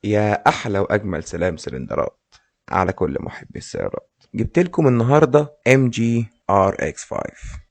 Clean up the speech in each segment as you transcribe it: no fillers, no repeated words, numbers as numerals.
يا احلى واجمل سلام سلندرات على كل محبي السيارات. جبت لكم النهارده ام جي ار اكس 5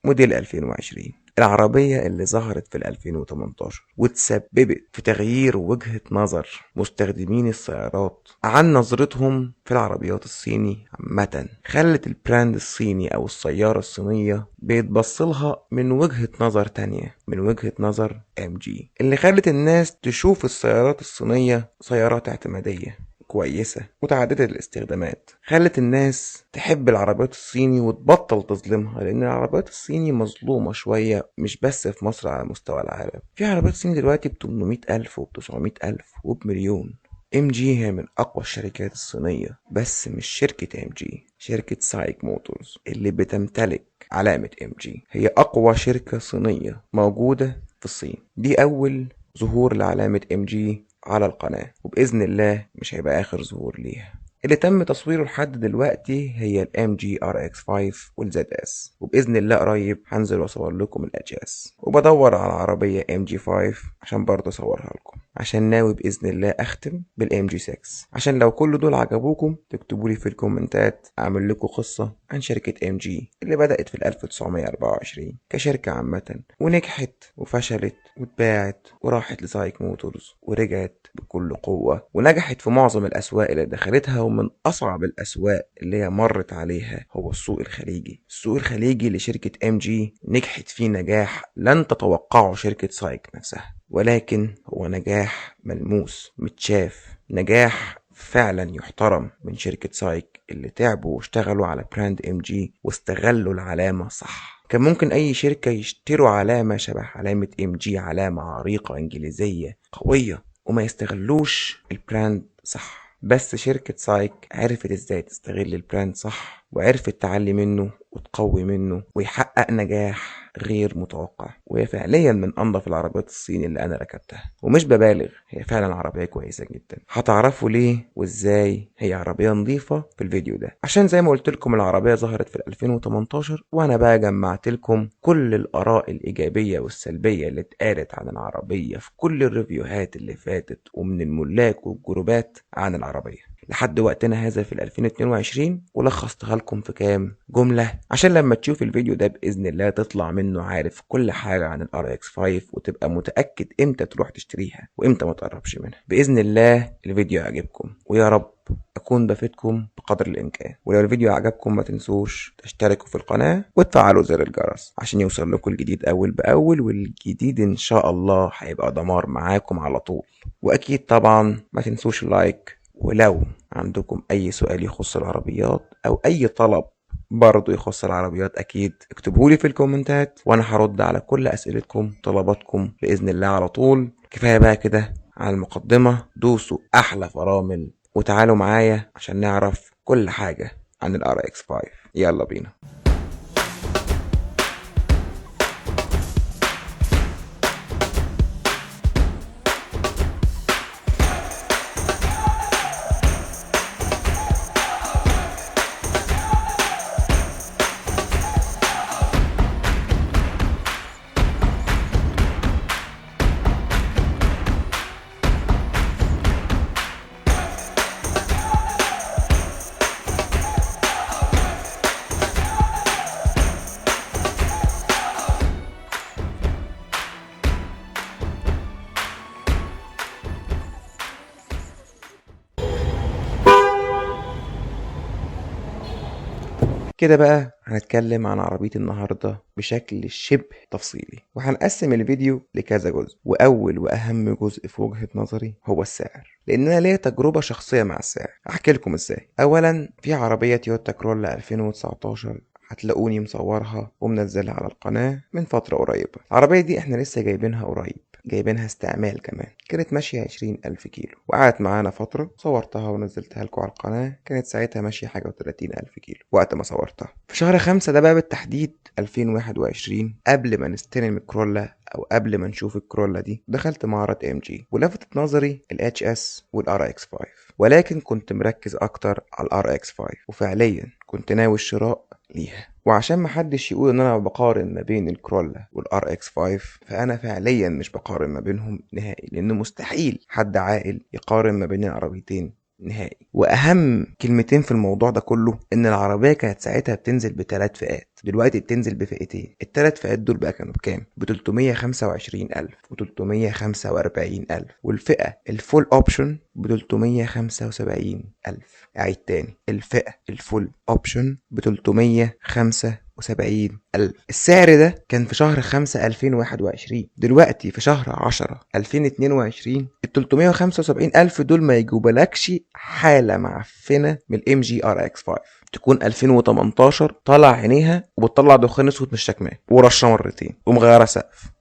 موديل 2020، العربية اللي ظهرت في 2018 وتسببت في تغيير وجهة نظر مستخدمين السيارات عن نظرتهم في العربيات الصيني عامة. خلت البراند الصيني أو السيارة الصينية بيتبصلها من وجهة نظر تانية، من وجهة نظر ام جي، اللي خلت الناس تشوف السيارات الصينية سيارات اعتمادية كويسة متعددة الاستخدامات. خلت الناس تحب العربيات الصيني وتبطل تظلمها، لأن العربيات الصيني مظلومة شوية، مش بس في مصر، على مستوى العالم. في عربيات صيني دلوقتي ب800 ألف وب900 ألف وبمليون. ام جي هي من أقوى الشركات الصينية، بس مش شركة ام جي، شركة سايك موتورز اللي بتمتلك علامة ام جي هي أقوى شركة صينية موجودة في الصين. دي أول ظهور لعلامة ام جي على القناة، وبإذن الله مش هيبقى آخر ظهور ليها. اللي تم تصويره لحد دلوقتي هي الام جي ار اكس 5 والزد اس، وبإذن الله قريب هنزل واصور لكم الاتش اس، وبدور على عربية ام جي 5 عشان برضه اصورها لكم، عشان ناوي بإذن الله اختم بالام جي 6. عشان لو كل دول عجبوكم تكتبوا لي في الكومنتات اعمل لكم قصة عن شركة ام جي اللي بدأت في 1924 كشركة عامة، ونجحت وفشلت واتباعت وراحت لسايك موتورز ورجعت بكل قوة، ونجحت في معظم الأسواق اللي دخلتها. ومن أصعب الأسواق اللي هي مرت عليها هو السوق الخليجي. السوق الخليجي لشركة ام جي نجحت فيه نجاح لن تتوقعه شركة سايك نفسها، ولكن هو نجاح ملموس متشاف، نجاح فعلا يحترم من شركة سايك اللي تعبوا واشتغلوا على براند ام جي واستغلوا العلامة صح. كان ممكن اي شركة يشتروا علامة شبه علامة ام جي، علامة عريقة انجليزية قوية، وما يستغلوش البراند صح. بس شركة سايك عرفت ازاي تستغل البراند صح، وعرفت تعلي منه وتقوي منه ويحقق نجاح غير متوقع. وهي فعليا من انظف العربيات الصيني اللي انا ركبتها، ومش ببالغ، هي فعلا عربية كويسة جدا. هتعرفوا ليه وازاي هي عربية نظيفة في الفيديو ده، عشان زي ما قلت لكم العربية ظهرت في 2018، وانا بقى جمعت لكم كل الاراء الايجابية والسلبية اللي اتقالت عن العربية في كل الريفيوهات اللي فاتت ومن الملاك والجروبات عن العربية لحد وقتنا هذا في 2022، ولخصتها لكم في كام جملة عشان لما تشوف الفيديو ده بإذن الله تطلع منه عارف كل حاجة عن الار اكس 5، وتبقى متأكد امتى تروح تشتريها وامتى ما تقربش منها. بإذن الله الفيديو يعجبكم، ويا رب أكون بفيدكم بقدر الإمكان. ولو الفيديو عجبكم ما تنسوش تشتركوا في القناة وتفعلوا زر الجرس عشان يوصل لكم الجديد أول بأول، والجديد إن شاء الله هيبقى دمار معاكم على طول. وأكيد طبعا ما تنسوش اللايك، ولو عندكم أي سؤال يخص العربيات أو أي طلب برضو يخص العربيات أكيد اكتبولي في الكومنتات، وأنا هرد على كل أسئلتكم طلباتكم بإذن الله على طول. كفاية بقى كده على المقدمة، دوسوا أحلى فرامل وتعالوا معايا عشان نعرف كل حاجة عن الار اكس 5. يلا بينا. كده بقى هنتكلم عن عربية النهاردة بشكل شبه تفصيلي، وهنقسم الفيديو لكذا جزء. وأول وأهم جزء في وجهة نظري هو السعر، لأن أنا ليا تجربة شخصية مع السعر. أحكي لكم إزاي. أولا، في عربية تويوتا كرولا 2019 هتلاقوني مصورها ومنزلها على القناة من فترة قريبة. العربية دي احنا لسه جايبينها قريب، جايبينها استعمال كمان. كانت ماشية 20,000 كيلو، وقعدت معانا فترة، صورتها ونزلتها لكم على القناة. كانت ساعتها ماشية حاجة و30,000 كيلو وقت ما صورتها في شهر 5 ده بقى بالتحديد 2021. قبل ما نستلم الكرولا او قبل ما نشوف الكرولا دي، دخلت معرض ام جي ولفتت نظري الاتش اس والار اكس 5، ولكن كنت مركز اكتر على الار اكس 5، وفعليا كنت ناوي الشراء ليها. وعشان محدش يقول ان انا بقارن ما بين الكرولا والار اكس 5، فانا فعليا مش بقارن ما بينهم نهائي، لان مستحيل حد عاقل يقارن ما بين العربيتين نهائي. واهم كلمتين في الموضوع ده كله ان العربيه كانت ساعتها بتنزل بثلاث فئات، دلوقتي بتنزل بفئتين. الثلاث فئات دول بقى كانوا بكام؟ ب 325,000 و 345,000، والفئه الفول اوبشن ب 375,000. اعيد تاني، الفئه الفول اوبشن ب 375,000. السعر ده كان في شهر 5 2021. دلوقتي في شهر 10 2022 ال 375,000 دول ما يجوبلكش حالة معفنة من الام جي ار اكس 5 تكون 2018 طالع عينيها وبتطلع دخان اسود مش شكمان ورشه مرتين ومغيره سقف.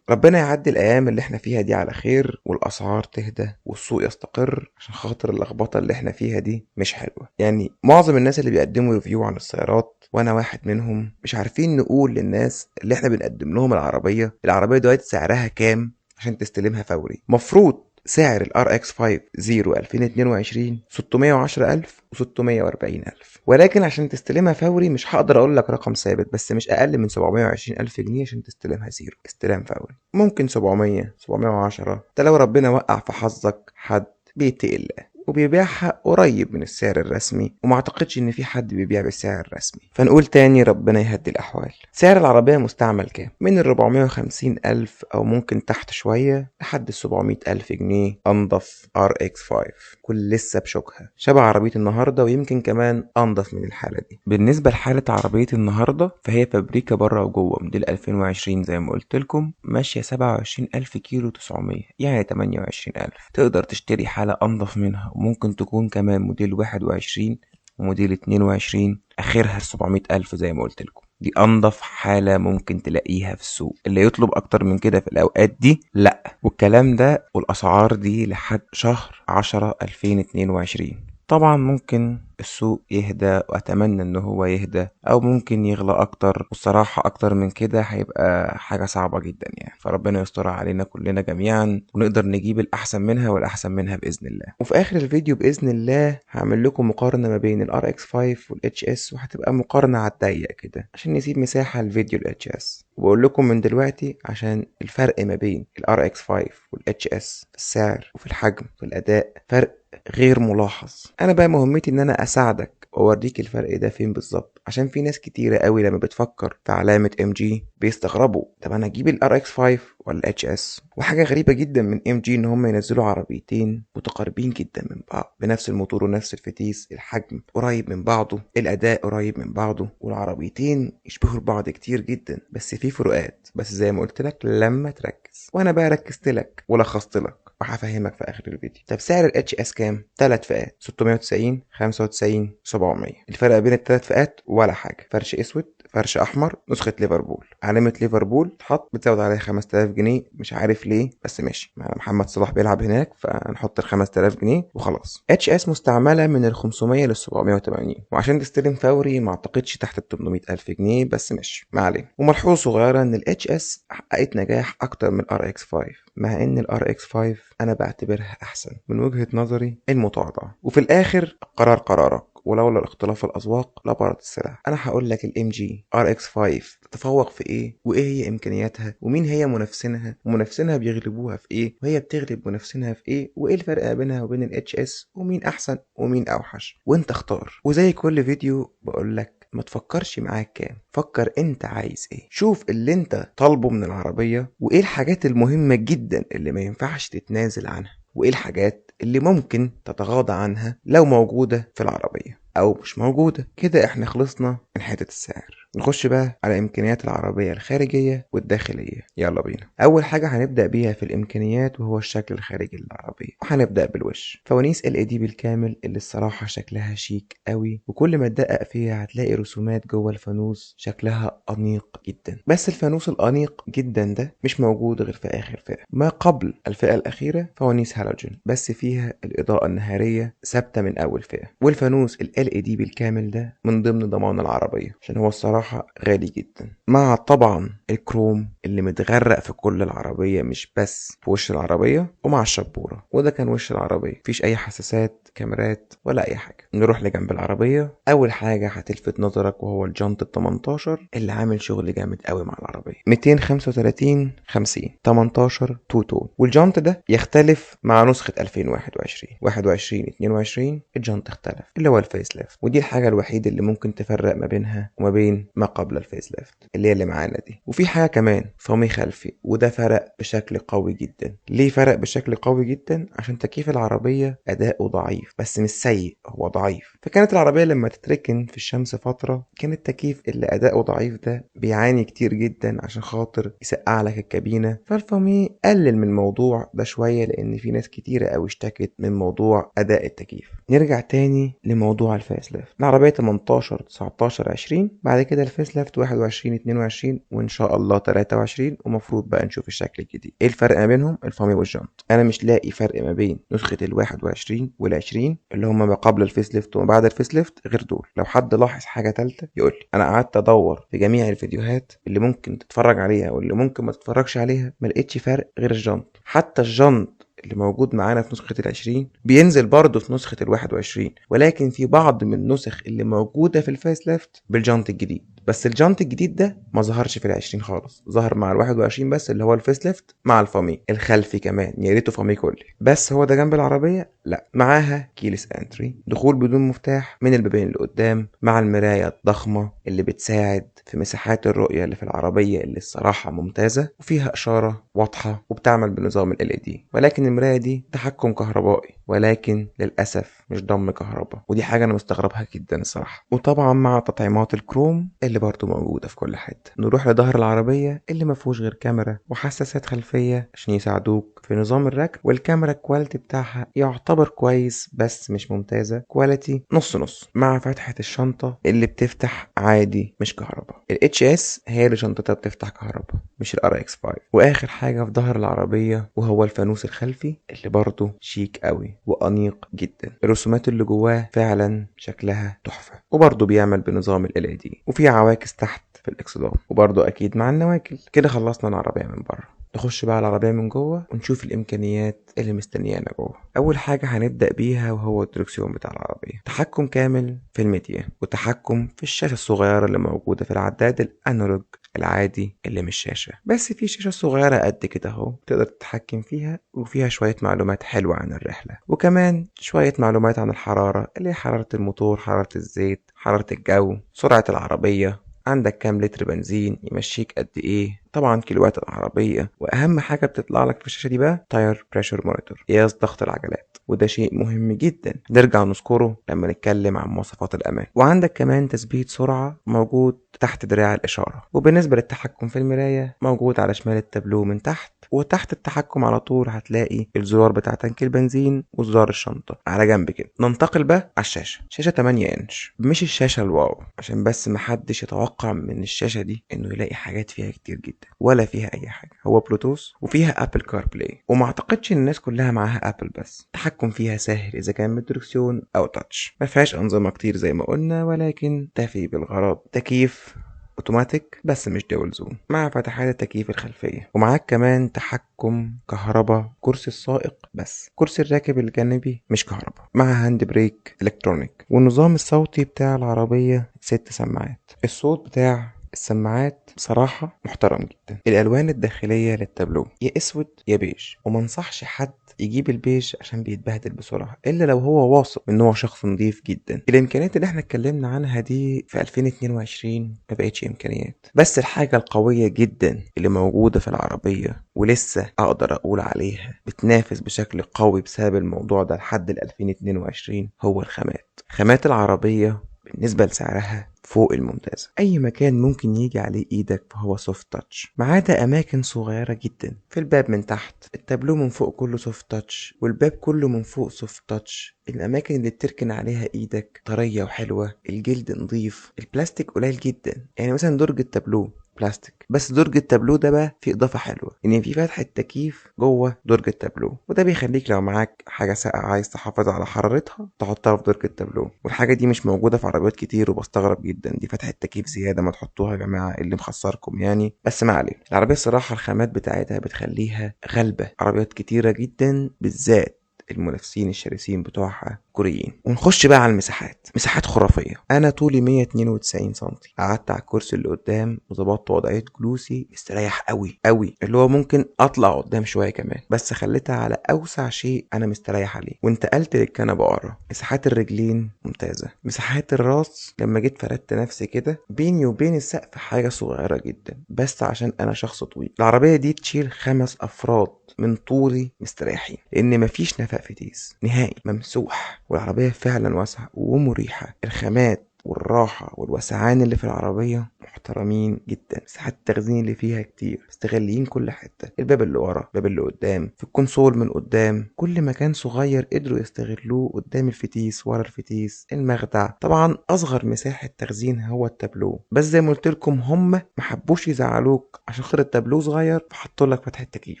ربنا يعدي الايام اللي احنا فيها دي على خير، والاسعار تهدى والسوق يستقر، عشان خاطر اللخبطه اللي احنا فيها دي مش حلوه. يعني معظم الناس اللي بيقدموا ريفيو عن السيارات وانا واحد منهم مش عارفين نقول للناس اللي احنا بنقدم لهم العربيه دلوقتي سعرها كام عشان تستلمها فوري. مفروض سعر الار اكس 5 زيرو 2022 610,000 و 640,000، ولكن عشان تستلمها فوري مش هقدر اقول لك رقم ثابت، بس مش اقل من 720,000 جنيه عشان تستلمها زيرو استلام فوري. ممكن 700 710، ده لو ربنا وقع في حظك حد بيتقي الله وبيبيعها قريب من السعر الرسمي، وما اعتقدش ان في حد بيبيع بالسعر الرسمي. فنقول تاني ربنا يهدي الاحوال. سعر العربية مستعمل كام؟ من 450,000 او ممكن تحت شوية لحد 700,000 جنيه. انضف ار اكس 5 كل لسه بشوكها شبه عربية النهاردة، ويمكن كمان انضف من الحالة دي. بالنسبة لحالة عربية النهاردة فهي فابريكا بره وجوه، موديل 2020 زي ما قلت لكم، ماشية 27,000 كيلو 900، يعني 28,000. تقدر تشتري حالة انضف منها، وممكن تكون كمان موديل 21 وموديل 22 اخرها 700,000 زي ما قلت لكم. دي انضف حالة ممكن تلاقيها في السوق. اللي يطلب اكتر من كده في الاوقات دي لا. والكلام ده والاسعار دي لحد شهر 10 2022. طبعا ممكن السوق يهدى، واتمنى ان هو يهدى، او ممكن يغلى اكتر، والصراحة اكتر من كده هيبقى حاجة صعبة جدا يعني. فربنا يسترها علينا كلنا جميعا، ونقدر نجيب الاحسن منها والاحسن منها باذن الله. وفي اخر الفيديو باذن الله هعمل لكم مقارنة ما بين الار اكس 5 والاتش اس، وهتبقى مقارنة على الضيق كده عشان نسيب مساحة لفيديو الاتش اس. وبقول لكم من دلوقتي عشان الفرق ما بين الار اكس 5 والاتش اس في السعر وفي الحجم وفي الاداء فرق غير ملاحظ. انا بقى مهمتي ان انا اساعدك واوريك الفرق ده فين بالظبط، عشان في ناس كتيره قوي لما بتفكر في علامه ام جي بيستغربوا، طب انا اجيب الار اكس 5 ولا الاتش اس؟ وحاجه غريبه جدا من ام جي ان هم ينزلوا عربيتين متقاربين جدا من بعض، بنفس الموتور ونفس الفتيس، الحجم قريب من بعضه، الاداء قريب من بعضه، والعربيتين يشبهوا بعض كتير جدا، بس في فروقات. بس زي ما قلت لك لما تركز، وانا بقى ركزت لك ولخصت لك وهفهمك في اخر الفيديو. طب سعر الاتش اس كام؟ 3 فئات 690 95 700. الفرق بين الثلاث فئات ولا حاجه، فرش اسود فرش احمر نسخه ليفربول، علامه ليفربول تحط بتزود عليها 5000 جنيه مش عارف ليه، بس ماشي، محمد صلاح بيلعب هناك فنحط ال 5000 جنيه وخلاص. اتش اس مستعمله من ال 500 لل 780، وعشان تستلم فوري ما اعتقدش تحت ال 800,000 جنيه، بس ماشي ما علينا. وملحوظه صغيره ان الاتش اس حققت نجاح اكتر من الار اكس 5، مع ان الار اكس 5 انا بعتبرها احسن من وجهة نظري المتواضعة. وفي الاخر القرار قرارك، ولولا الاختلاف الاذواق لبارت السلع. انا هقول لك الام جي ار اكس 5 تتفوق في ايه، وايه هي امكانياتها، ومين هي منافسينها، ومنافسينها بيغلبوها في ايه، وهي بتغلب منافسينها في ايه، وايه الفرق بينها وبين الاتش اس، ومين احسن ومين اوحش، وانت اختار. وزي كل فيديو بقول لك ما تفكرش معاك كام، فكر انت عايز ايه. شوف اللي انت طالبه من العربية، وايه الحاجات المهمة جدا اللي ما ينفعش تتنازل عنها، وايه الحاجات اللي ممكن تتغاضى عنها لو موجودة في العربية او مش موجودة. كده احنا خلصنا من حتة السعر. نخش بقى على امكانيات العربية الخارجية والداخلية. يلا بينا. اول حاجة هنبدأ بيها في الامكانيات وهو الشكل الخارجي للعربية، وهنبدأ بالوش. فوانيس LED بالكامل اللي الصراحة شكلها شيك قوي، وكل ما تدقق فيها هتلاقي رسومات جوه الفانوس شكلها انيق جدا. بس الفانوس الانيق جدا ده مش موجود غير في اخر فئة. ما قبل الفئة الاخيرة فوانيس هالوجين، بس فيها الاضاءة النهارية ثابتة من اول فئة. والفانوس LED بالكامل ده من ضمن ضمان العربية، عشان هو الصراحة الصراحة غالي جدا، مع طبعا الكروم اللي متغرق في كل العربية مش بس في وش العربية ومع الشبورة. وده كان وش العربية، مفيش أي حساسات كاميرات ولا أي حاجة. نروح لجنب العربية. أول حاجة هتلفت نظرك وهو الجنط ال 18 اللي عامل شغل جامد قوي مع العربية. 235 50 18 تو تون. والجنط ده يختلف مع نسخة 2021 21 22. الجنط اختلف اللي هو الفيس ليفت، ودي الحاجة الوحيدة اللي ممكن تفرق ما بينها وما بين ما قبل الفيس ليفت اللي هي اللي معانا دي. وفي حاجة كمان، فمي خلفي، وده فرق بشكل قوي جدا. ليه فرق بشكل قوي جدا؟ عشان تكييف العربية أداؤه ضعيف، بس مش سيء، هو ضعيف. فكانت العربية لما تتركن في الشمس فترة كان التكييف اللي أداؤه ضعيف ده بيعاني كتير جدا عشان خاطر يسقع لك الكابينة. فالفامي قلل من الموضوع ده شوية، لأن في ناس كتيرة قوي اشتكت من موضوع أداء التكييف. نرجع تاني لموضوع الفيس ليفت. العربية 18 19 20، بعد كده الفيس ليفت 21 22 وإن شاء الله 23، ومفروض بقى نشوف الشكل الجديد. ايه الفرق ما بينهم؟ الفامي والجنط. انا مش لاقي فرق ما بين نسخة ال 21 وال 20 اللي هم ما قبل الفيس ليفت وما بعد الفيس ليفت غير دول. لو حد لاحظ حاجة تالتة يقول لي. انا قعدت ادور في جميع الفيديوهات اللي ممكن تتفرج عليها واللي ممكن ما تتفرجش عليها، ما لقيتش فرق غير الجنط. حتى الجنط اللي موجود معانا في نسخة ال20 بينزل برضه في نسخة ال21، ولكن في بعض من النسخ اللي موجودة في الفيس ليفت بالجنط الجديد. بس الجنط الجديد ده ما ظهرش في ال20 خالص، ظهر مع ال21 بس اللي هو الفيس ليفت مع الفامي الخلفي كمان، يا ريته فامي كلي. بس هو ده جنب العربية؟ لا، معاها كيلس انتري، دخول بدون مفتاح من البابين اللي قدام، مع المراية الضخمة اللي بتساعد في مساحات الرؤية اللي في العربية اللي الصراحة ممتازة، وفيها إشارة واضحة وبتعمل بنظام ال LED. ولكن المراية دي تحكم كهربائي، ولكن للأسف مش ضم كهرباء، ودي حاجة أنا مستغربها جدا الصراحة. وطبعا مع تطعيمات الكروم اللي برضو موجودة في كل حتة. نروح لظهر العربية اللي مفهوش غير كاميرا وحساسات خلفية عشان يساعدوك في نظام الركب، والكاميرا الكواليتي بتاعها يعتبر كويس بس مش ممتازة، كواليتي نص نص. مع فتحة الشنطة اللي بتفتح عادي مش كهرباء. ال HS هي اللي شنطتها بتفتح كهرباء مش ال RX5. واخر حاجة في ظهر العربية وهو الفانوس الخلفي اللي برضه شيك قوي وانيق جدا. الرسومات اللي جواه فعلا شكلها تحفة، وبرضه بيعمل بنظام ال LED، وفي عواكس تحت في الاكسدام، وبرضه اكيد مع النواكل. كده خلصنا العربية من بره. نخش بقى على العربية من جوه ونشوف الإمكانيات اللي مستنيانا جوه. أول حاجة هنبدأ بيها وهو الدركسيون بتاع العربية. تحكم كامل في الميديا، وتحكم في الشاشة الصغيرة اللي موجودة في العداد الأنالوج العادي اللي مش شاشة، بس في شاشة صغيرة قد كده اهو تقدر تتحكم فيها، وفيها شوية معلومات حلوة عن الرحلة، وكمان شوية معلومات عن الحرارة اللي هي حرارة الموتور، حرارة الزيت، حرارة الجو، سرعة العربية، عندك كام لتر بنزين، يمشيك قد ايه، طبعا كيلوات العربية، واهم حاجة بتطلع لك في الشاشة دي بقى تاير بريشر مونيتور، قياس ضغط العجلات، وده شيء مهم جدا نرجع نذكره لما نتكلم عن مواصفات الامان. وعندك كمان تثبيت سرعة موجود تحت دراع الاشارة. وبالنسبة للتحكم في المراية موجود على شمال التابلو من تحت، وتحت التحكم على طول هتلاقي الزرار بتاع تانك البنزين وزرار الشنطة على جنب كده. ننتقل بقى على الشاشة. شاشة 8 انش، مش الشاشة الواو، عشان بس محدش يتوقع من الشاشة دي انه يلاقي حاجات فيها كتير جدا، ولا فيها اي حاجة. هو بلوتوث وفيها ابل كار بلاي، وما اعتقدش ان الناس كلها معاها ابل، بس التحكم فيها سهل اذا كان بالدركسيون او تاتش. ما فيهاش انظمة كتير زي ما قلنا، ولكن تفي بالغرض. تكييف اوتوماتيك بس مش دول زون، مع فتحات التكييف الخلفيه، ومعاك كمان تحكم كهرباء كرسي السائق بس، كرسي الراكب الجانبي مش كهرباء، مع هاند بريك الكترونيك. والنظام الصوتي بتاع العربيه 6 سماعات. الصوت بتاع السماعات بصراحة محترم جدا. الألوان الداخلية للتابلو يا أسود يا بيج، ومنصحش حد يجيب البيج عشان بيتبهدل بسرعة إلا لو هو واثق إن هو شخص نظيف جدا. الإمكانيات اللي احنا اتكلمنا عنها دي في 2022 ما بقتش إمكانيات، بس الحاجة القوية جدا اللي موجودة في العربية ولسه أقدر أقول عليها بتنافس بشكل قوي بسبب الموضوع ده لحد 2022 هو الخامات. خامات العربية بالنسبة لسعرها فوق الممتازة. أي مكان ممكن يجي عليه إيدك فهو سوفت تاتش، ما عدا أماكن صغيرة جدا. في الباب من تحت، التابلو من فوق كله سوفت تاتش، والباب كله من فوق سوفت تاتش. الأماكن اللي بتركن عليها إيدك طرية وحلوة، الجلد نظيف، البلاستيك قليل جدا. يعني مثلا درج التابلو بلاستيك. بس درج التابلو ده بقى فيه اضافه حلوه، ان في فتحه تكييف جوه درج التابلو، وده بيخليك لو معاك حاجه ساقعه عايز تحافظ على حرارتها تحطها في درج التابلو. والحاجه دي مش موجوده في عربيات كتير وبستغرب جدا، دي فتحه تكييف زياده، ما تحطوها يا جماعه اللي مخسركم يعني. بس ما علينا، العربيه الصراحه الخامات بتاعتها بتخليها غلبه عربيات كتيره جدا، بالذات المنافسين الشرسين بتوعها كوريين. ونخش بقى على المساحات، مساحات خرافيه. انا طولي 192 سم، قعدت على الكرسي اللي قدام وظبطت وضعيه جلوسي مستريح قوي قوي، اللي هو ممكن اطلع قدام شويه كمان، بس خليتها على اوسع شيء انا مستريح عليه، وانتقلت للكنبه ورا. مساحات الرجلين ممتازه، مساحات الراس لما جيت فردت نفسي كده بيني وبين السقف حاجه صغيره جدا، بس عشان انا شخص طويل. العربيه دي تشيل 5 افراد من طولي مستريحين، لان مفيش نفق فتيس نهائي، ممسوح، والعربيه فعلا واسعه ومريحه. الخامات والراحة والوسعان اللي في العربية محترمين جدا. مساحات التخزين اللي فيها كتير، مستغلين كل حتة، الباب اللي ورا، الباب اللي قدام، في الكونسول من قدام، كل مكان صغير قدروا يستغلوه، قدام الفتيس، ورا الفتيس، المخدع. طبعا اصغر مساحة تخزين هو التابلو، بس زي ما قلت لكم هم محبوش يزعلوك عشان خاطر التابلو صغير فحطوا لك فتحة تكييف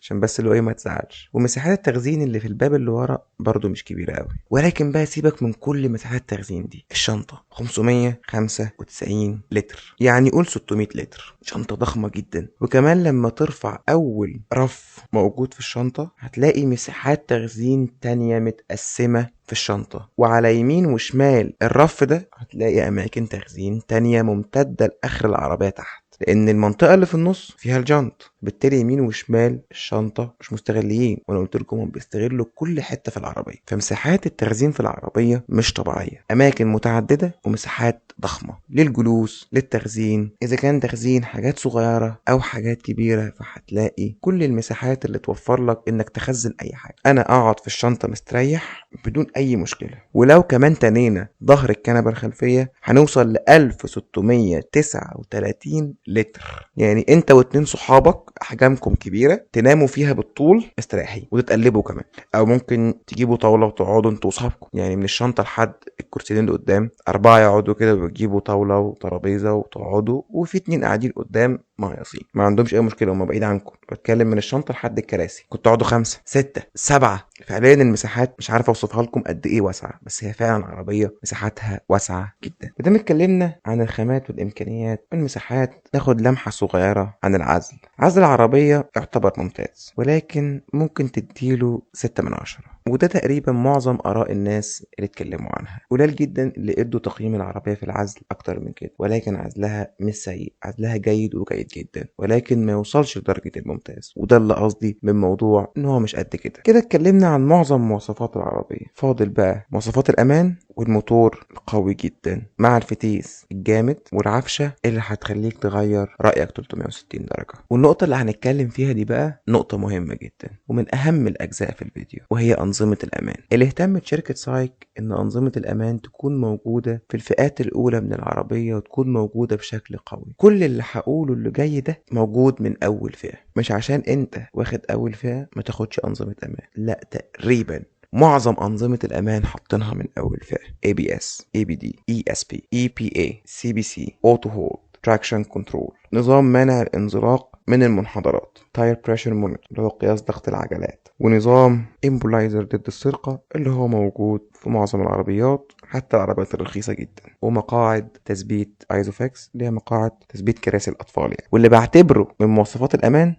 عشان بس اللي هو ما تزعلش. ومساحات التخزين اللي في الباب اللي ورا برضو مش كبيرة قوي. ولكن بقى سيبك من كل مساحات التخزين دي، الشنطة 595 لتر، يعني قول 600 لتر، شنطة ضخمة جدا. وكمان لما ترفع أول رف موجود في الشنطة هتلاقي مساحات تخزين تانية متقسمة في الشنطة، وعلى يمين وشمال الرف ده هتلاقي أماكن تخزين تانية ممتدة لآخر العربية تحت، لان المنطقه اللي في النص فيها الجنط، بالتالي يمين وشمال الشنطه مش مستغلين. وانا قلت لكم هم بيستغلوا كل حته في العربيه، فمساحات التخزين في العربيه مش طبيعيه، اماكن متعدده ومساحات ضخمه للجلوس، للتخزين، اذا كان تخزين حاجات صغيره او حاجات كبيره، فهتلاقي كل المساحات اللي توفر لك انك تخزن اي حاجه. انا اقعد في الشنطه مستريح بدون اي مشكله. ولو كمان تنينا ظهر الكنبه الخلفيه هنوصل ل 1639 لتر، يعني انت واتنين صحابك احجامكم كبيره تناموا فيها بالطول مستريحين، وتتقلبوا كمان، او ممكن تجيبوا طاوله وتقعدوا انتوا وصحابكم، يعني من الشنطه لحد الكرسيين اللي قدام 4 يقعدوا كده، وتجيبوا طاوله وترابيزه وتقعدوا، وفي 2 قاعدين قدام مهيصين ما عندهمش اي مشكله، هم بعيد عنكم. بتكلم من الشنطه لحد الكراسي كنت تقعدوا 5 6 7. فعليا المساحات مش عارف اوصفها لكم قد ايه واسعه، بس هي فعلا عربيه مساحاتها واسعه جدا. بدل اتكلمنا عن الخامات والامكانيات والمساحات، ناخد لمحه صغيره عن العزل. عزل العربيه يعتبر ممتاز، ولكن ممكن تديله 6 من 10، وده تقريبا معظم اراء الناس اللي اتكلموا عنها. قليل جدا اللي ادوا تقييم العربيه في العزل اكتر من كده، ولكن عزلها مش سيء، عزلها جيد وجيد جدا، ولكن ما يوصلش لدرجه الممتاز. وده اللي قصدي من موضوع ان هو مش قد كده. كده اتكلمنا عن معظم مواصفات العربيه، فاضل بقى مواصفات الامان والموتور القوي جدا مع الفتيس الجامد والعفشه اللي هتخليك تغير رايك 360 درجه. والنقطه اللي هنتكلم فيها دي بقى نقطه مهمه جدا ومن اهم الاجزاء في الفيديو، وهي انظمه الامان. اللي اهتمت شركه سايك ان انظمه الامان تكون موجوده في الفئات الاولى من العربيه، وتكون موجوده بشكل قوي. كل اللي هقوله اللي جاي ده موجود من اول فئه، مش عشان انت واخد اول فئه ما تاخدش انظمه امان، لا، تقريبا معظم أنظمة الأمان حاطينها من أول فئة: ABS, ABD, ESP, EPA, CBC, Auto Hold, Traction Control، نظام منع الانزلاق من المنحدرات، Tire Pressure Monitor اللي هو قياس ضغط العجلات، ونظام Immobilizer ضد السرقة اللي هو موجود في معظم العربيات حتى العربيات الرخيصة جدا، ومقاعد تثبيت ايزوفاكس اللي هي مقاعد تثبيت كراسي الأطفال يعني. واللي بعتبره من مواصفات الأمان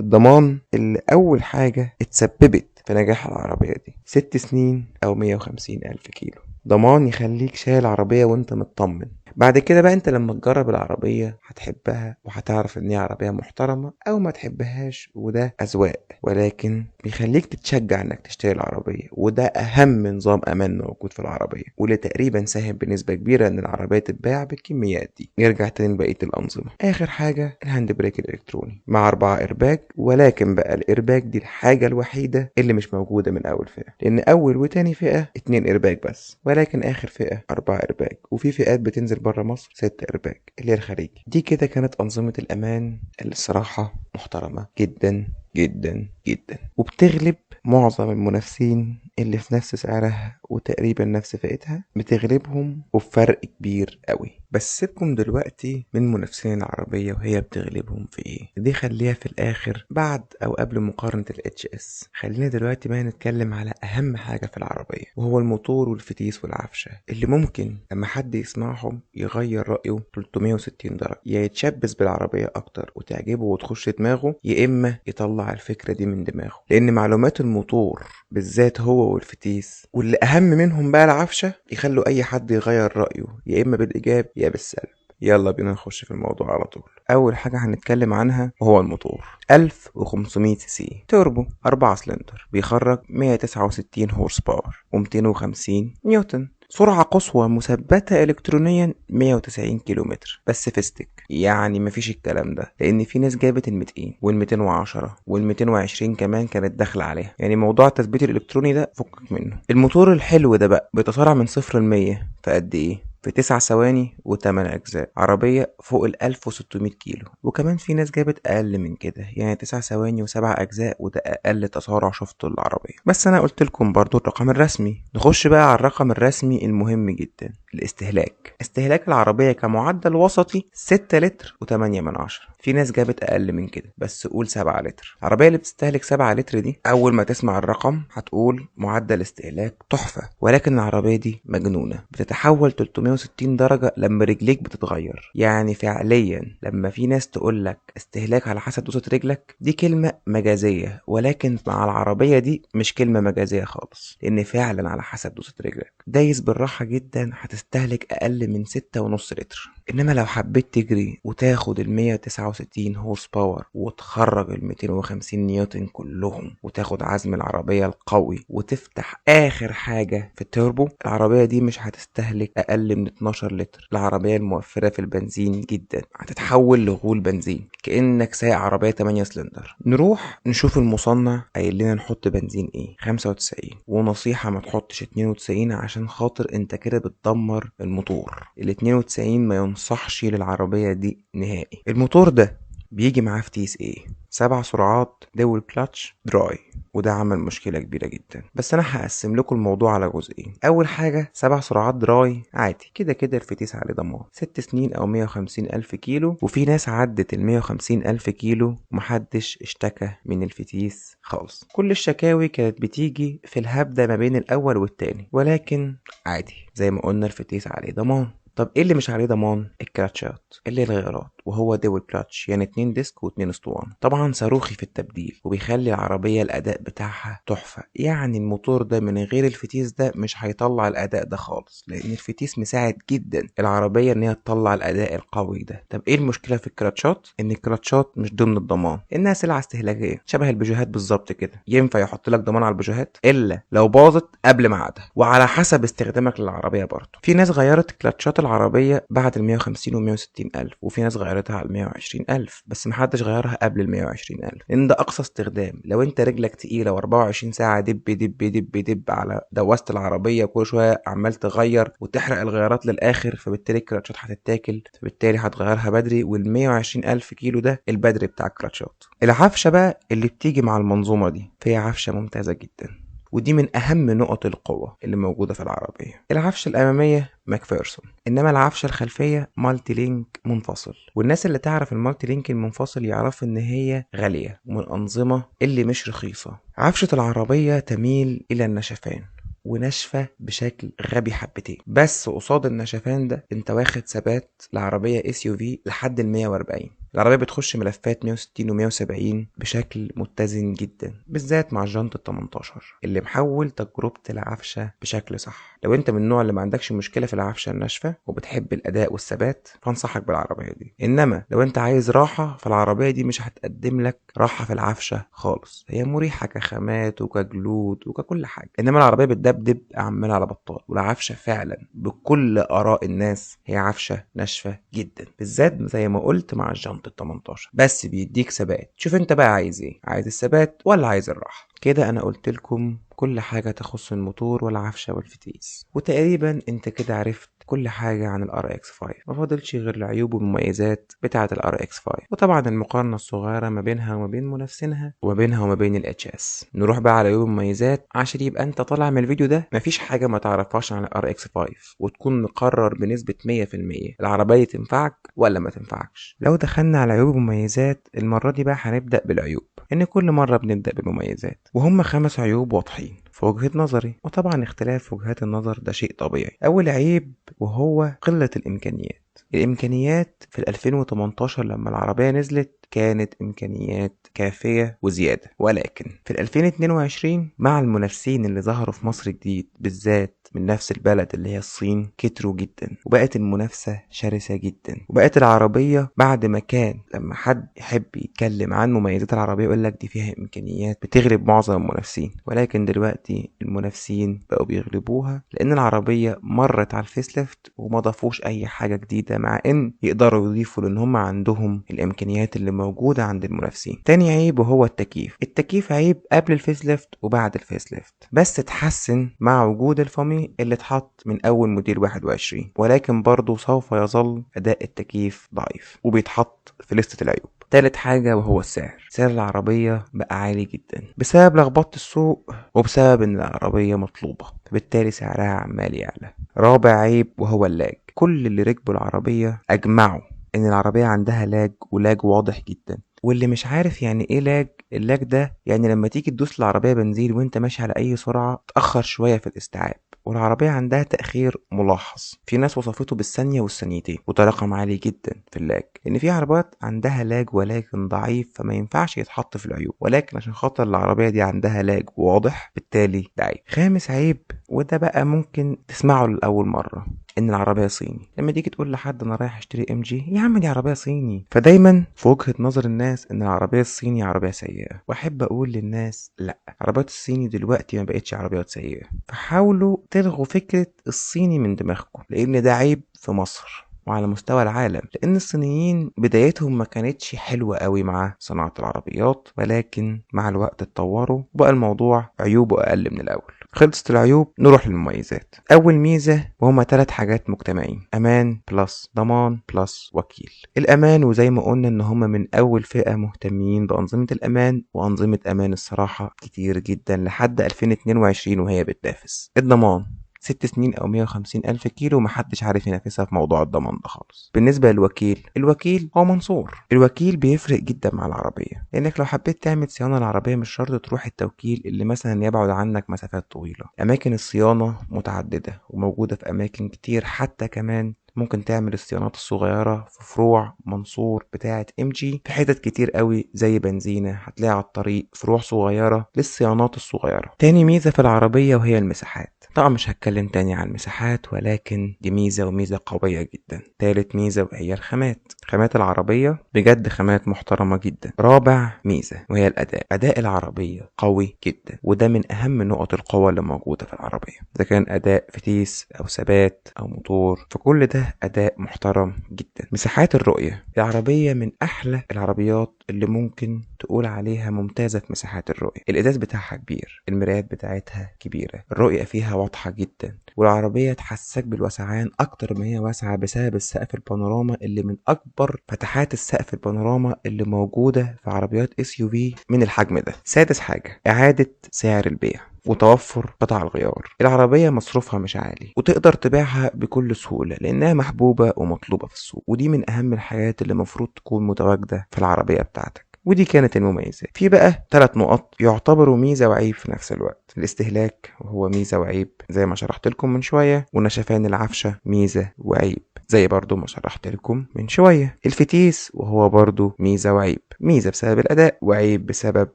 الضمان اللي أول حاجة اتسببت في نجاح العربية دي 6 سنين أو 150 ألف كيلو، ضمان يخليك شايل عربية وانت مطمن. بعد كده بقى انت لما تجرب العربية هتحبها وهتعرف ان هي عربية محترمة او ما تحبهاش، وده اذواق، ولكن بيخليك تتشجع انك تشتري العربية، وده اهم نظام امان موجود في العربية، واللي تقريبا ساهم بنسبة كبيرة ان العربية تتباع بالكميات دي. نرجع تاني لبقية الانظمة. اخر حاجة الهاند بريك الالكتروني مع 4 ايرباج، ولكن بقى الايرباج دي الحاجة الوحيدة اللي مش موجودة من اول فئة، لان اول وتاني فئة 2 ايرباج بس، ولكن اخر فئة 4 ايرباج، وفي فئات بتنزل بره مصر 6 ايرباج اللي هي الخارجي. دي كده كانت انظمة الامان اللي الصراحة محترمة جدا جدا جدا، وبتغلب معظم المنافسين اللي في نفس سعرها وتقريبا نفس فئتها بتغلبهم وبفرق كبير قوي. بس سيبكم دلوقتي من منافسين العربية وهي بتغلبهم في ايه، دي خليها في الاخر بعد او قبل مقارنة الاتش اس. خلينا دلوقتي بقى نتكلم على اهم حاجة في العربية، وهو الموتور والفتيس والعفشة، اللي ممكن لما حد يسمعهم يغير رأيه 360 درجة، يا يتشبث بالعربية اكتر وتعجبه وتخش دماغه، يا اما يطلع الفكرة دي من دماغه. لان معلومات الموتور بالذات هو والفتيس، واللي اهم منهم بقى العفشة، يخلوا اي حد يغير رأيه يا اما بالايجاب يا بالسلب. يلا بينا نخش في الموضوع على طول. اول حاجة هنتكلم عنها وهو الموتور. 1500 سي سي توربو 4 سلندر، بيخرج 169 هورس باور و250 نيوتن. سرعة قصوى مثبتة إلكترونيا 190 كيلومتر بس في ستيك، يعني مفيش الكلام ده، لأن في ناس جابت 200 وال210 وال220 كمان كانت داخلة عليها. يعني موضوع التثبيت الإلكتروني ده فكك منه. الموتور الحلو ده بقى بيتسارع من 0 ل100 في قد إيه؟ في 9 ثواني و8 أجزاء. عربية فوق 1600 كيلو، وكمان في ناس جابت أقل من كده، يعني 9 ثواني و7 أجزاء، وده أقل تسارع شفته العربية. بس أنا قلت لكم برضو الرقم الرسمي. نخش بقى على الرقم الرسمي المهم جدا، الاستهلاك. استهلاك العربية كمعدل وسطي 6 لتر و8 من عشرة. في ناس جابت أقل من كده، بس قول 7 لتر. العربية اللي بتستهلك 7 لتر دي، أول ما تسمع الرقم هتقول معدل استهلاك تحفة، ولكن العربية دي مجنونة، بتتحول 360 درجة لما رجليك بتتغير. يعني فعليا لما في ناس تقولك استهلاك على حسب دوسة رجلك، دي كلمة مجازية، ولكن مع العربية دي مش كلمة مجازية خالص، لأن فعلا على حسب دوسة رجلك. دايس بالراحة جدا هتستهلك أقل من 6.5 لتر. إنما لو حبيت تجري وتاخد 169 هورس باور وتخرج 250 نيوتن كلهم، وتاخد عزم العربية القوي، وتفتح آخر حاجة في التوربو، العربية دي مش هتستهلك أقل من 12 لتر. العربية الموفرة في البنزين جدا، هتتحول لغول بنزين كأنك سايق عربية 8 سلندر. نروح نشوف المصنع قايل لنا نحط بنزين ايه، 95. ونصيحة ما تحطش 92 عشان خاطر انت كده بتدمر الموتور. ال 92 ما ينصحش للعربية دي نهائي. الموتور ده بيجي معاه فتيس ايه، 7 سرعات دول كلاتش دراي، وده عمل مشكلة كبيرة جدا. بس انا هقسم لكم الموضوع على جزئين. اول حاجة 7 سرعات دراي عادي، كده كده الفتيس عليه ضمان 6 سنين او 150 الف كيلو، وفي ناس عدت ال 150 الف كيلو ومحدش اشتكى من الفتيس خالص. كل الشكاوي كانت بتيجي في الهبدة ما بين الاول والتاني، ولكن عادي زي ما قلنا الفتيس عليه ضمان. طب ايه اللي مش عليه ضمان؟ الكلاتشات، اللي هي الغيارات، وهو دول كلاتش، يعني 2 ديسك و2 اسطوانه. طبعا صاروخي في التبديل، وبيخلي العربيه الاداء بتاعها تحفه. يعني الموتور ده من غير الفتيس ده مش هيطلع الاداء ده خالص، لان الفتيس مساعد جدا العربيه ان هي تطلع الاداء القوي ده. طب ايه المشكله في الكلاتشات؟ ان الكلاتشات مش ضمن الضمان، انها سلعه استهلاكيه شبه البيجوهات بالظبط كده. ينفع يحط لك ضمان على البيجوهات الا لو باظت قبل ميعادها، وعلى حسب استخدامك للعربيه برضه. في ناس غيرت كلاتشات العربيه بعد ال 150 و 160 الف، وفي ناس غيرتها على 120 الف، بس محدش غيرها قبل ال 120 الف، لان ده اقصى استخدام. لو انت رجلك تقيله و24 ساعه دب دب دب دب على دواسه العربيه، كل شويه عمال تغير وتحرق الغيارات للاخر، فبالتالي الكلاتشات هتتاكل، فبالتالي هتغيرها بدري. وال 120 الف كيلو ده البدري بتاع الكلاتشات. العفشه بقى اللي بتيجي مع المنظومه دي، فهي عفشه ممتازه جدا، ودي من اهم نقط القوة اللي موجودة في العربية. العفشة الامامية ماكفيرسون، انما العفشة الخلفية مالتي لينك منفصل. والناس اللي تعرف المالتي لينك المنفصل يعرفوا ان هي غالية ومن الانظمة اللي مش رخيصة. عفشة العربية تميل الى النشفان، وناشفة بشكل غبي حبتين، بس قصاد النشفان ده انت واخد ثبات لعربية SUV لحد ال 140. العربية بتخش ملفات 160 و170 بشكل متزن جدا، بالذات مع الجنط 18 اللي محول تجربة العفشة بشكل صح. لو انت من النوع اللي ما عندكش مشكلة في العفشة الناشفة وبتحب الأداء والثبات، فانصحك بالعربية دي. إنما لو انت عايز راحة، فالعربية دي مش هتقدم لك راحة في العفشة خالص. هي مريحة كخامات وكجلود وككل حاجة، إنما العربية بتدبدب عمال على بطال. والعفشة فعلا بكل آراء الناس هي عفشة ناشفة جدا، بالذات زي ما قلت مع الجنط 18، بس بيديك ثبات. شوف انت بقى عايز ايه، عايز الثبات ولا عايز الراحة؟ كده انا قلت لكم كل حاجة تخص الموتور والعفشة والفتيس، وتقريبا انت كده عرفت كل حاجة عن ال RX5. ما فاضلش غير العيوب والمميزات بتاعة ال RX5، وطبعا المقارنة الصغيرة ما بينها وما بين منافسينها وما بين ال HS. نروح بقى على عيوب والمميزات عشان يبقى انت طالع من الفيديو ده مفيش حاجة ما تعرفهاش عن ال RX5، وتكون مقرر بنسبة 100% العربية تنفعك ولا ما تنفعكش. لو دخلنا على عيوب ومميزات، المرة دي بقى هنبدأ بالعيوب، ان كل مرة بنبدأ بالمميزات، وهم 5 عيوب واضحين في وجهة نظري، وطبعا اختلاف وجهات النظر ده شيء طبيعي. أول عيب وهو قلة الإمكانيات. الإمكانيات في 2018 لما العربية نزلت كانت إمكانيات كافية وزيادة، ولكن في 2022 مع المنافسين اللي ظهروا في مصر جديد بالذات من نفس البلد اللي هي الصين كتروا جدا، وبقت المنافسة شرسة جدا، وبقت العربية بعد ما كان لما حد يحب يتكلم عن مميزات العربية يقول لك دي فيها إمكانيات بتغلب معظم المنافسين، ولكن دلوقتي المنافسين بقوا بيغلبوها لأن العربية مرت على الفيس ليفت وما ضافوش أي حاجة جديدة، مع إن يقدروا يضيفوا لأن هم عندهم الإمكانيات اللي موجودة عند المنافسين. تاني عيب وهو التكييف. التكييف عيب قبل الفيس ليفت وبعد الفيس ليفت، بس اتحسن مع وجود الفامي اللي اتحط من أول موديل 21، ولكن برضه سوف يظل أداء التكييف ضعيف وبيتحط في لستة العيوب. تالت حاجة وهو السعر. سعر العربية بقى عالي جدا بسبب لخبطة السوق وبسبب ان العربية مطلوبة، فبالتالي سعرها عمال يعلى. رابع عيب وهو اللاج. كل اللي ركبوا العربية اجمعوا ان العربية عندها لاج، ولاج واضح جدا. واللي مش عارف يعني ايه لاج، اللاج ده يعني لما تيجي تدوس العربية بنزين وانت ماشي على اي سرعة تأخر شوية في الاستيعاب، والعربية عندها تأخير ملاحظ. في ناس وصفته بالثانية والثانيتين، وده رقم عالي جدا في اللاج، لأن في عربيات عندها لاج ولكن ضعيف فما ينفعش يتحط في العيوب، ولكن عشان خاطر العربية دي عندها لاج واضح بالتالي ده عيب. خامس عيب وده بقى ممكن تسمعه لأول مرة، ان العربيه صيني. لما تيجي تقول لحد انا رايح اشتري ام جي، يا عم دي عربيه صيني. فدايما في وجهه نظر الناس ان العربيه الصيني عربيه سيئه، واحب اقول للناس لا، العربيات الصيني دلوقتي ما بقتش عربيات سيئه، فحاولوا تلغوا فكره الصيني من دماغكم، لان ده عيب في مصر وعلى مستوى العالم، لان الصينيين بدايتهم ما كانتش حلوة قوي مع صناعة العربيات، ولكن مع الوقت اتطوروا وبقى الموضوع عيوبه اقل من الاول. خلصت العيوب نروح للمميزات. اول ميزة وهما 3 حاجات مجتمعين: امان بلس ضمان بلس وكيل. الامان وزي ما قلنا ان هما من اول فئة مهتمين بانظمة الامان، وانظمة امان الصراحة كتير جدا لحد 2022 وهي بتنافس. الضمان 6 سنين او 150 الف كيلو ومحدش عارف ينافسها في موضوع الضمان ده خالص. بالنسبة للوكيل، الوكيل هو منصور. الوكيل بيفرق جدا مع العربية، لانك لو حبيت تعمل صيانة العربية مش شرط تروح التوكيل اللي مثلا يبعد عنك مسافات طويلة. اماكن الصيانة متعددة وموجودة في اماكن كتير، حتى كمان ممكن تعمل الصيانات الصغيرة في فروع منصور بتاعة ام جي في حتت كتير قوي زي بنزينة، هتلاقي على الطريق فروع صغيرة للصيانات الصغيرة. تاني ميزة في العربية وهي المساحات. طبعا مش هتكلم تاني عن المساحات، ولكن دي ميزة وميزة قوية جدا. تالت ميزة وهي الخامات. خامات العربية بجد خامات محترمة جدا. رابع ميزة وهي الأداء. أداء العربية قوي جدا، وده من أهم نقط القوة اللي موجودة في العربية، إذا كان أداء فتيس أو ثبات أو موتور، فكل ده أداء محترم جدا. مساحات الرؤية. العربية من أحلى العربيات اللي ممكن تقول عليها ممتازة في مساحات الرؤية. الإزاز بتاعها كبير، المرايات بتاعتها كبيرة، الرؤية فيها واضحة جدا، والعربية تحسسك بالوسعان أكتر ما هي واسعة بسبب السقف البانوراما اللي من أكبر فتحات السقف البانوراما اللي موجودة في عربيات SUV من الحجم ده. سادس حاجة إعادة سعر البيع وتوفر قطع الغيار. العربية مصروفها مش عالي وتقدر تبيعها بكل سهولة لأنها محبوبة ومطلوبة في السوق، ودي من أهم الحاجات اللي المفروض تكون متواجدة في العربية بتاعتك. ودي كانت المميزات. في بقى 3 نقط يعتبروا ميزة وعيب في نفس الوقت: الاستهلاك وهو ميزة وعيب زي ما شرحت لكم من شوية، ونشفان العفشة ميزة وعيب زي برضو ما شرحت لكم من شوية. الفتيس وهو برضو ميزة وعيب، ميزة بسبب الأداء وعيب بسبب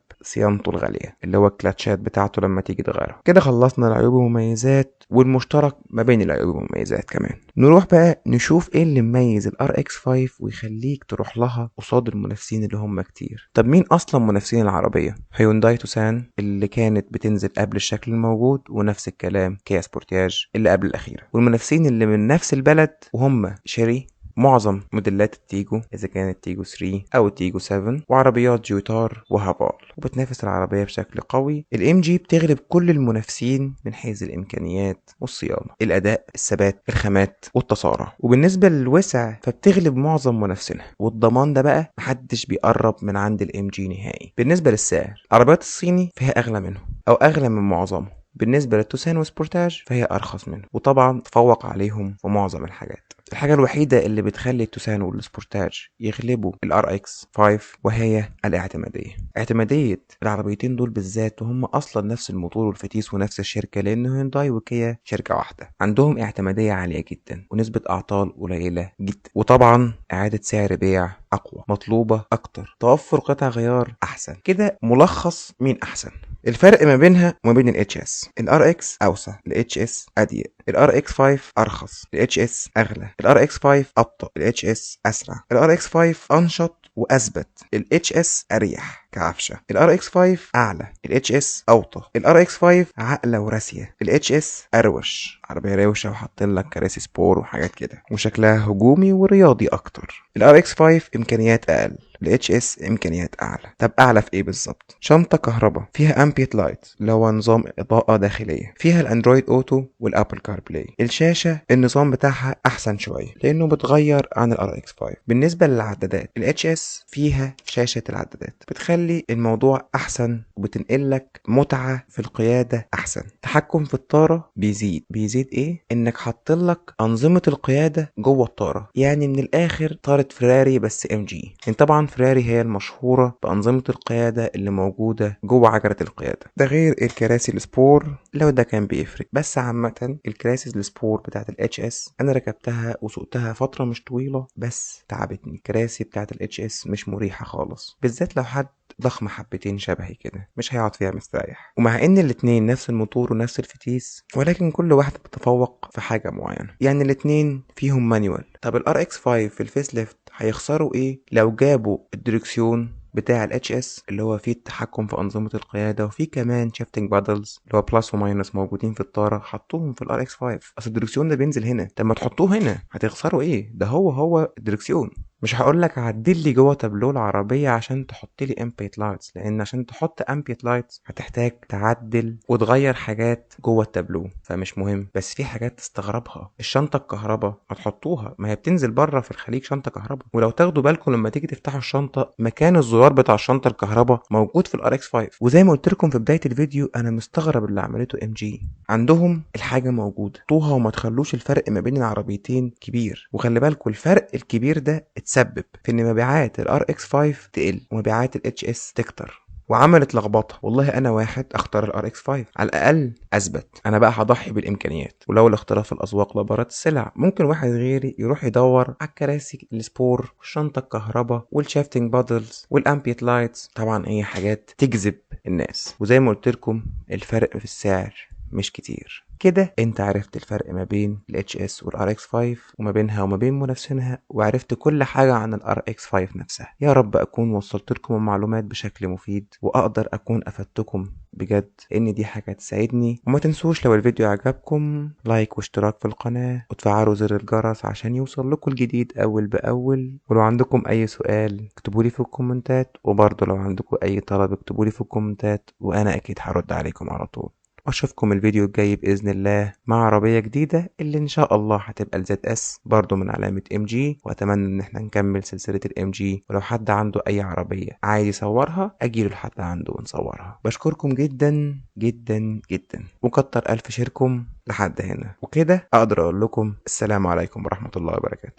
صيانته الغالية اللي هو الكلاتشات بتاعته لما تيجي تغيرها. كده خلصنا العيوب والمميزات والمشترك ما بين العيوب والمميزات كمان. نروح بقى نشوف ايه اللي مميز ال RX5 ويخليك تروح لها قصاد المنافسين اللي هم كتير. طب مين اصلا منافسين العربية؟ هيونداي توسان اللي كانت بتنزل قبل الشكل الموجود، ونفس الكلام كيا سبورتياج اللي قبل الأخيرة. والمنافسين اللي من نفس البلد وهم شيري معظم موديلات التيجو اذا كانت تيجو 3 او تيجو 7 وعربيات جوتار وهافال، وبتنافس العربية بشكل قوي. الام جي بتغلب كل المنافسين من حيث الامكانيات والصيانة، الاداء، الثبات، الخامات والتصارع. وبالنسبة للوسع فبتغلب معظم منافسينها، والضمان ده بقى محدش بيقرب من عند الام جي نهائي. بالنسبة للسعر، العربيات الصيني فهي اغلى منهم او اغلى من معظمهم. بالنسبة للتوسان وسبورتاج فهي أرخص منه، وطبعا تفوق عليهم في معظم الحاجات. الحاجة الوحيدة اللي بتخلي التوسان والسبورتاج يغلبوا الار اكس 5 وهي الاعتمادية. اعتمادية العربيتين دول بالذات، وهم أصلا نفس الموتور والفتيس ونفس الشركة، لأن هيونداي وكيا شركة واحدة، عندهم اعتمادية عالية جدا ونسبة أعطال قليلة جدا، وطبعا إعادة سعر بيع أقوى، مطلوبة أكتر، توفر قطع غيار أحسن. كده ملخص مين أحسن. الفرق ما بينها وما بين ال HS: ال RX أوسع، ال HS أضيق، ال RX 5 أرخص، ال HS أغلى، ال RX 5 أبطأ، ال HS أسرع، ال RX 5 أنشط وأثبت، ال HS أريح كعفشة، ال RX 5 أعلى، ال HS أوطى، ال RX 5 عقلة وراسية، ال HS أروش، عربية روشة وحاطين لك كراسي سبور وحاجات كده، وشكلها هجومي ورياضي أكتر. ال RX 5 إمكانيات أقل، ال HS إمكانيات أعلى. طب أعلى في إيه بالظبط؟ شنطة كهرباء فيها أمبيت لايت اللي هو نظام إضاءة داخلية، فيها الأندرويد أوتو والأبل كار بلاي. الشاشة النظام بتاعها أحسن شوية لأنه بتغير عن ال RX 5. بالنسبة للعدادات، ال HS فيها شاشة العدادات بتخلي الموضوع أحسن وبتنقلك متعة في القيادة أحسن. تحكم في الطارة بيزيد إيه؟ إنك حاطلك أنظمة القيادة جوه الطارة، يعني من الآخر طارة فراري بس MG. يعني طبعا فراري هي المشهورة بأنظمة القيادة اللي موجودة جوه عجلة القيادة، ده غير الكراسي السبور لو ده كان بيفرق. بس عامة الكراسي السبور بتاعت ال HS أنا ركبتها وسوقتها فترة مش طويلة بس تعبتني. الكراسي بتاعت ال HS مش مريحة خالص، بالذات لو حد ضخم حبتين شبهي كده مش هيقعد فيها مستريح. ومع ان الاتنين نفس الموتور ونفس الفتيس، ولكن كل واحدة بتتفوق في حاجة معينة. يعني الاتنين فيهم مانيوال. طب ال RX 5 في الفيس ليفت هيخسروا ايه لو جابوا الدركسيون بتاع ال HS اللي هو فيه التحكم في أنظمة القيادة، وفيه كمان شيفتنج بادلز اللي هو بلس وماينس موجودين في الطارة، حطوهم في ال RX 5. أصل الدركسيون ده بينزل هنا، طب ما تحطوه هنا، هتخسروا ايه؟ ده هو الدركسيون. مش هقولك عدل لي جوه تابلو العربية عشان تحط لي امبيت لايتس، لان عشان تحط امبيت لايتس هتحتاج تعدل وتغير حاجات جوه التابلو، فمش مهم. بس في حاجات تستغربها. الشنطة الكهرباء هتحطوها، ما هي بتنزل بره في الخليج شنطة كهرباء. ولو تاخدوا بالكم لما تيجي تفتحوا الشنطة، مكان الزرار بتاع الشنطة الكهرباء موجود في الار اكس 5. وزي ما قلت لكم في بداية الفيديو، انا مستغرب اللي عملته ام جي. عندهم الحاجة موجودة، طوها وما تخلوش الفرق ما بين العربيتين كبير. وخلي بالكم الفرق الكبير ده تسبب في ان مبيعات الار اكس 5 تقل ومبيعات الاتش اس تكتر، وعملت لخبطه. والله انا واحد اختار الار اكس 5، على الاقل اثبت. انا بقى هضحي بالامكانيات، ولو الاختلاف الاسواق لبارات السلع، ممكن واحد غيري يروح يدور على الكراسي السبور والشنطه الكهرباء والشافتنج بادلز والامبيت لايتس. طبعا اي حاجات تجذب الناس. وزي ما قلت لكم الفرق في السعر مش كتير. كده انت عرفت الفرق ما بين ال HS وال RX 5 وما بينها وما بين منافسينها، وعرفت كل حاجة عن ال RX 5 نفسها. يا رب اكون وصلت لكم المعلومات بشكل مفيد، واقدر اكون افدتكم بجد، ان دي حاجة تساعدني. وما تنسوش لو الفيديو عجبكم لايك واشتراك في القناة، وتفعلوا زر الجرس عشان يوصل لكم الجديد اول باول. ولو عندكم اي سؤال اكتبولي في الكومنتات، وبرضه لو عندكم اي طلب اكتبولي في الكومنتات، وانا اكيد هرد عليكم على طول. اشوفكم الفيديو الجاي باذن الله مع عربيه جديده، اللي ان شاء الله هتبقى الزد اس برضو من علامه ام جي. واتمنى ان احنا نكمل سلسله الام جي. ولو حد عنده اي عربيه عايز يصورها اجيله لحد عنده ونصورها. بشكركم جدا جدا جدا، وكتر الف شيركم لحد هنا. وكده اقدر اقول لكم السلام عليكم ورحمه الله وبركاته.